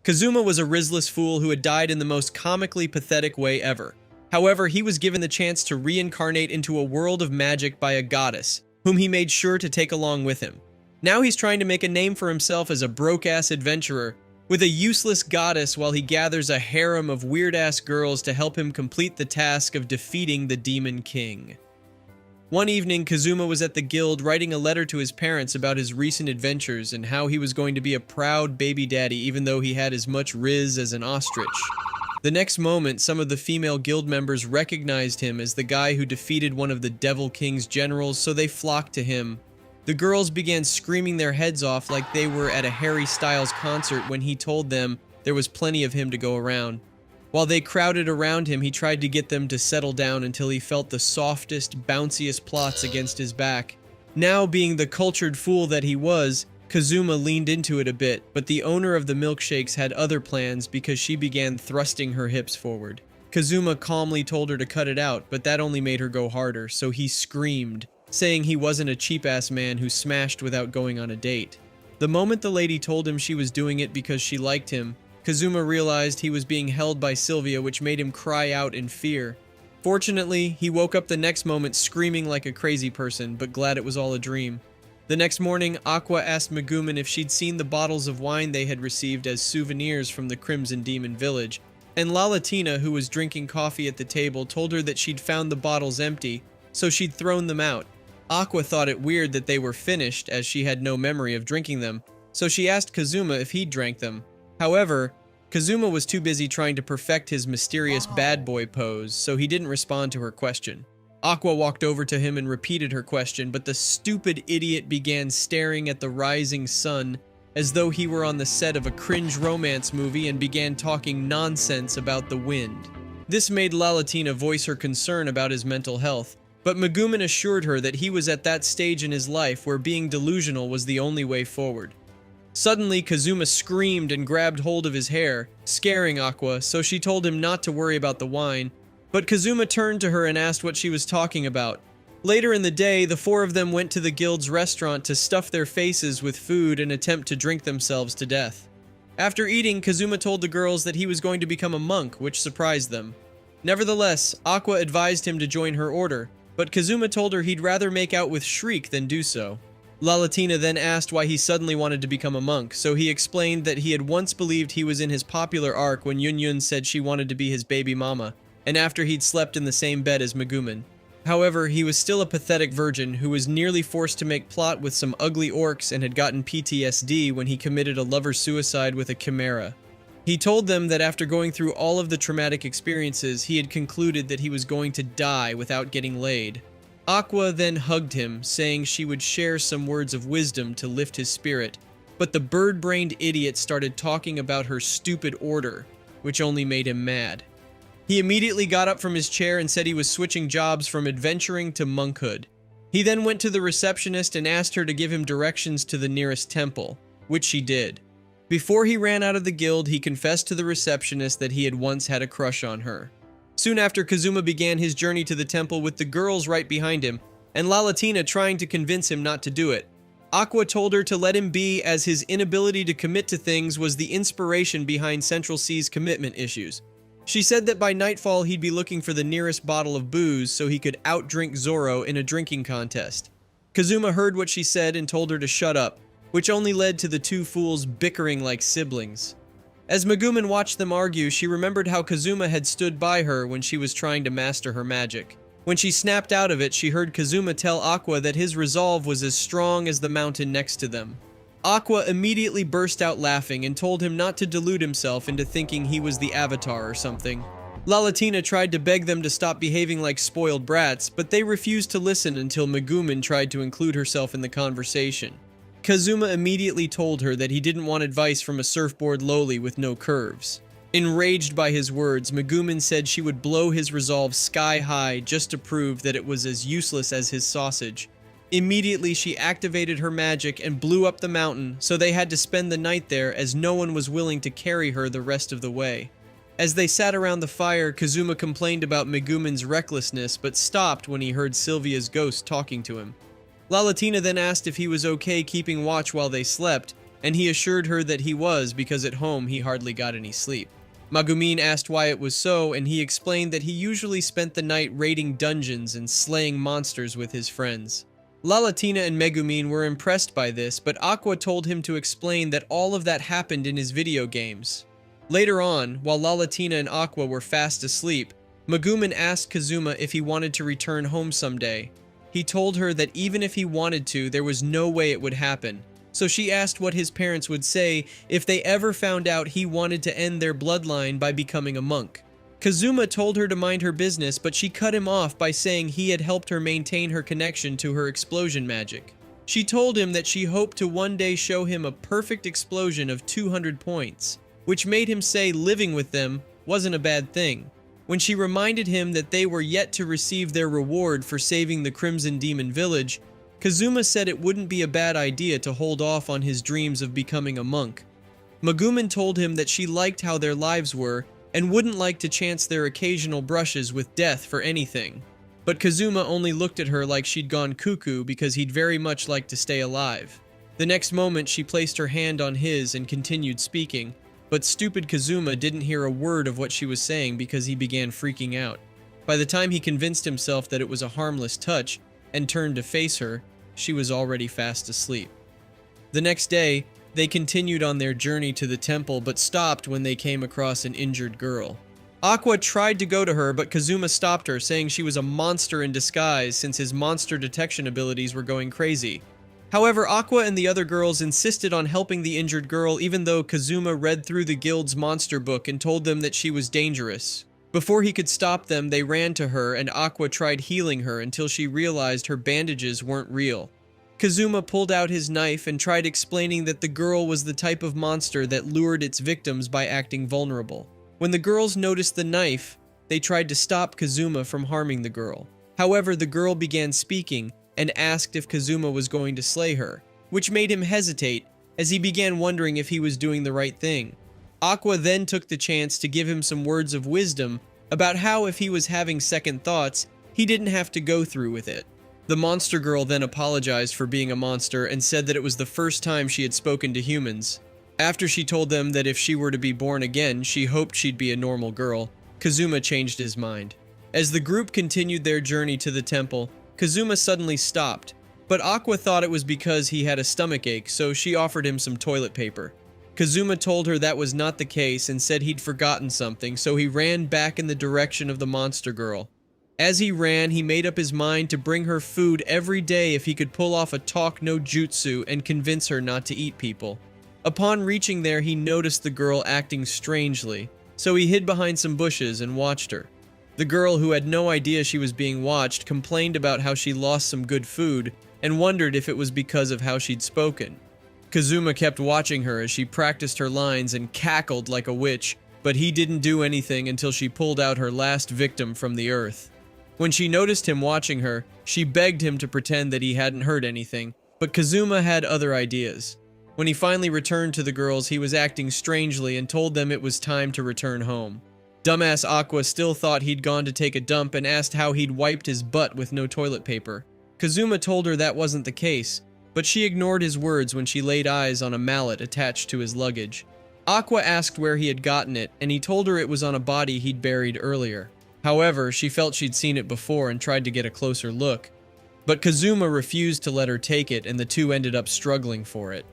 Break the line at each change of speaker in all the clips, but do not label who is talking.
Kazuma was a rizzless fool who had died in the most comically pathetic way ever. However, he was given the chance to reincarnate into a world of magic by a goddess, whom he made sure to take along with him. Now he's trying to make a name for himself as a broke-ass adventurer with a useless goddess while he gathers a harem of weird-ass girls to help him complete the task of defeating the Demon King. One evening, Kazuma was at the guild writing a letter to his parents about his recent adventures and how he was going to be a proud baby daddy even though he had as much rizz as an ostrich. The next moment, some of the female guild members recognized him as the guy who defeated one of the Devil King's generals, so they flocked to him. The girls began screaming their heads off like they were at a Harry Styles concert when he told them there was plenty of him to go around. While they crowded around him, he tried to get them to settle down until he felt the softest, bounciest plots against his back. Now, being the cultured fool that he was, Kazuma leaned into it a bit, but the owner of the milkshakes had other plans because she began thrusting her hips forward. Kazuma calmly told her to cut it out, but that only made her go harder, so he screamed, saying he wasn't a cheap-ass man who smashed without going on a date. The moment the lady told him she was doing it because she liked him, Kazuma realized he was being held by Sylvia, which made him cry out in fear. Fortunately, he woke up the next moment screaming like a crazy person, but glad it was all a dream. The next morning, Aqua asked Megumin if she'd seen the bottles of wine they had received as souvenirs from the Crimson Demon Village, and Lalatina, who was drinking coffee at the table, told her that she'd found the bottles empty, so she'd thrown them out. Aqua thought it weird that they were finished, as she had no memory of drinking them, so she asked Kazuma if he'd drank them. However, Kazuma was too busy trying to perfect his mysterious bad boy pose, so he didn't respond to her question. Aqua walked over to him and repeated her question, but the stupid idiot began staring at the rising sun as though he were on the set of a cringe romance movie and began talking nonsense about the wind. This made Lalatina voice her concern about his mental health, but Megumin assured her that he was at that stage in his life where being delusional was the only way forward. Suddenly, Kazuma screamed and grabbed hold of his hair, scaring Aqua, so she told him not to worry about the wine, but Kazuma turned to her and asked what she was talking about. Later in the day, the four of them went to the guild's restaurant to stuff their faces with food and attempt to drink themselves to death. After eating, Kazuma told the girls that he was going to become a monk, which surprised them. Nevertheless, Aqua advised him to join her order, but Kazuma told her he'd rather make out with Shriek than do so. Lalatina then asked why he suddenly wanted to become a monk, so he explained that he had once believed he was in his popular arc when Yun said she wanted to be his baby mama, and after he'd slept in the same bed as Megumin. However, he was still a pathetic virgin who was nearly forced to make plot with some ugly orcs and had gotten PTSD when he committed a lover-suicide with a chimera. He told them that after going through all of the traumatic experiences, he had concluded that he was going to die without getting laid. Aqua then hugged him, saying she would share some words of wisdom to lift his spirit, but the bird-brained idiot started talking about her stupid order, which only made him mad. He immediately got up from his chair and said he was switching jobs from adventuring to monkhood. He then went to the receptionist and asked her to give him directions to the nearest temple, which she did. Before he ran out of the guild, he confessed to the receptionist that he had once had a crush on her. Soon after, Kazuma began his journey to the temple with the girls right behind him, and Lalatina trying to convince him not to do it. Aqua told her to let him be, as his inability to commit to things was the inspiration behind Central C's commitment issues. She said that by nightfall he'd be looking for the nearest bottle of booze so he could outdrink Zoro in a drinking contest. Kazuma heard what she said and told her to shut up, which only led to the two fools bickering like siblings. As Megumin watched them argue, she remembered how Kazuma had stood by her when she was trying to master her magic. When she snapped out of it, she heard Kazuma tell Aqua that his resolve was as strong as the mountain next to them. Aqua immediately burst out laughing and told him not to delude himself into thinking he was the Avatar or something. Lalatina tried to beg them to stop behaving like spoiled brats, but they refused to listen until Megumin tried to include herself in the conversation. Kazuma immediately told her that he didn't want advice from a surfboard loli with no curves. Enraged by his words, Megumin said she would blow his resolve sky high just to prove that it was as useless as his sausage. Immediately, she activated her magic and blew up the mountain, so they had to spend the night there as no one was willing to carry her the rest of the way. As they sat around the fire, Kazuma complained about Megumin's recklessness, but stopped when he heard Sylvia's ghost talking to him. Lalatina then asked if he was okay keeping watch while they slept, and he assured her that he was because at home he hardly got any sleep. Megumin asked why it was so, and he explained that he usually spent the night raiding dungeons and slaying monsters with his friends. Lalatina and Megumin were impressed by this, but Aqua told him to explain that all of that happened in his video games. Later on, while Lalatina and Aqua were fast asleep, Megumin asked Kazuma if he wanted to return home someday. He told her that even if he wanted to, there was no way it would happen. So she asked what his parents would say if they ever found out he wanted to end their bloodline by becoming a monk. Kazuma told her to mind her business, but she cut him off by saying he had helped her maintain her connection to her explosion magic. She told him that she hoped to one day show him a perfect explosion of 200 points, which made him say living with them wasn't a bad thing. When she reminded him that they were yet to receive their reward for saving the Crimson Demon Village, Kazuma said it wouldn't be a bad idea to hold off on his dreams of becoming a monk. Megumin told him that she liked how their lives were and wouldn't like to chance their occasional brushes with death for anything. But Kazuma only looked at her like she'd gone cuckoo because he'd very much like to stay alive. The next moment she placed her hand on his and continued speaking, but stupid Kazuma didn't hear a word of what she was saying because he began freaking out. By the time he convinced himself that it was a harmless touch and turned to face her, she was already fast asleep. The next day, they continued on their journey to the temple but stopped when they came across an injured girl. Aqua tried to go to her, but Kazuma stopped her, saying she was a monster in disguise since his monster detection abilities were going crazy. However, Aqua and the other girls insisted on helping the injured girl even though Kazuma read through the guild's monster book and told them that she was dangerous. Before he could stop them, they ran to her and Aqua tried healing her until she realized her bandages weren't real. Kazuma pulled out his knife and tried explaining that the girl was the type of monster that lured its victims by acting vulnerable. When the girls noticed the knife, they tried to stop Kazuma from harming the girl. However, the girl began speaking and asked if Kazuma was going to slay her, which made him hesitate as he began wondering if he was doing the right thing. Aqua then took the chance to give him some words of wisdom about how if he was having second thoughts, he didn't have to go through with it. The monster girl then apologized for being a monster and said that it was the first time she had spoken to humans. After she told them that if she were to be born again, she hoped she'd be a normal girl, Kazuma changed his mind. As the group continued their journey to the temple, Kazuma suddenly stopped, but Aqua thought it was because he had a stomachache, so she offered him some toilet paper. Kazuma told her that was not the case and said he'd forgotten something, so he ran back in the direction of the monster girl. As he ran, he made up his mind to bring her food every day if he could pull off a talk no jutsu and convince her not to eat people. Upon reaching there, he noticed the girl acting strangely, so he hid behind some bushes and watched her. The girl, who had no idea she was being watched, complained about how she lost some good food and wondered if it was because of how she'd spoken. Kazuma kept watching her as she practiced her lines and cackled like a witch, but he didn't do anything until she pulled out her last victim from the earth. When she noticed him watching her, she begged him to pretend that he hadn't heard anything, but Kazuma had other ideas. When he finally returned to the girls, he was acting strangely and told them it was time to return home. Dumbass Aqua still thought he'd gone to take a dump and asked how he'd wiped his butt with no toilet paper. Kazuma told her that wasn't the case, but she ignored his words when she laid eyes on a mallet attached to his luggage. Aqua asked where he had gotten it, and he told her it was on a body he'd buried earlier. However, she felt she'd seen it before and tried to get a closer look. But Kazuma refused to let her take it, and the two ended up struggling for it.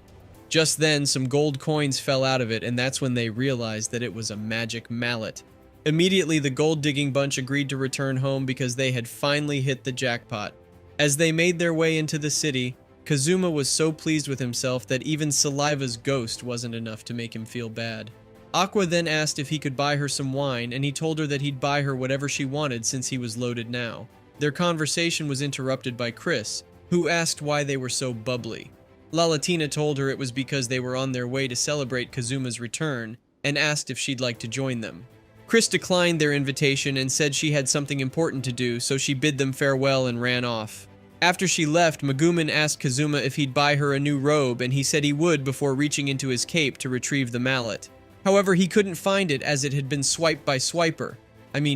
Just then, some gold coins fell out of it, and that's when they realized that it was a magic mallet. Immediately, the gold-digging bunch agreed to return home because they had finally hit the jackpot. As they made their way into the city, Kazuma was so pleased with himself that even Saliva's ghost wasn't enough to make him feel bad. Aqua then asked if he could buy her some wine, and he told her that he'd buy her whatever she wanted since he was loaded now. Their conversation was interrupted by Chris, who asked why they were so bubbly. Lalatina told her it was because they were on their way to celebrate Kazuma's return, and asked if she'd like to join them. Chris declined their invitation and said she had something important to do, so she bid them farewell and ran off. After she left, Megumin asked Kazuma if he'd buy her a new robe, and he said he would before reaching into his cape to retrieve the mallet. However, he couldn't find it as it had been swiped by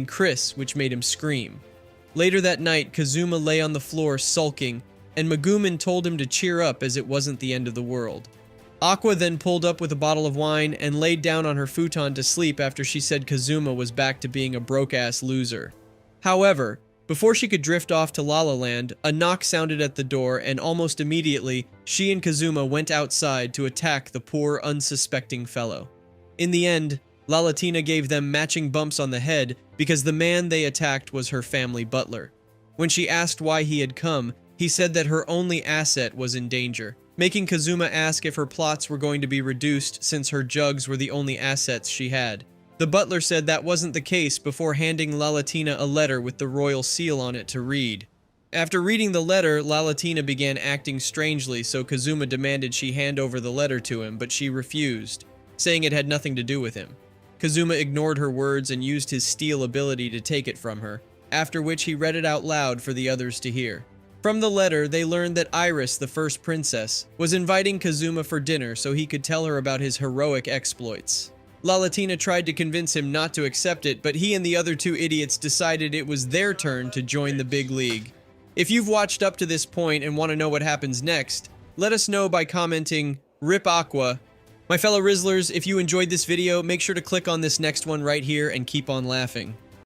Chris, which made him scream. Later that night, Kazuma lay on the floor sulking, and Megumin told him to cheer up as it wasn't the end of the world. Aqua then pulled up with a bottle of wine and laid down on her futon to sleep after she said Kazuma was back to being a broke-ass loser. However, before she could drift off to La La Land, a knock sounded at the door, and almost immediately, she and Kazuma went outside to attack the poor, unsuspecting fellow. In the end, Lalatina gave them matching bumps on the head because the man they attacked was her family butler. When she asked why he had come, he said that her only asset was in danger, making Kazuma ask if her plots were going to be reduced since her jugs were the only assets she had. The butler said that wasn't the case before handing Lalatina a letter with the royal seal on it to read. After reading the letter, Lalatina began acting strangely, so Kazuma demanded she hand over the letter to him, but she refused, saying it had nothing to do with him. Kazuma ignored her words and used his steal ability to take it from her, after which he read it out loud for the others to hear. From the letter, they learned that Iris, the first princess, was inviting Kazuma for dinner so he could tell her about his heroic exploits. Lalatina tried to convince him not to accept it, but he and the other two idiots decided it was their turn to join the big league. If you've watched up to this point and want to know what happens next, let us know by commenting, "Rip Aqua." My fellow Rizzlers, if you enjoyed this video, make sure to click on this next one right here and keep on laughing.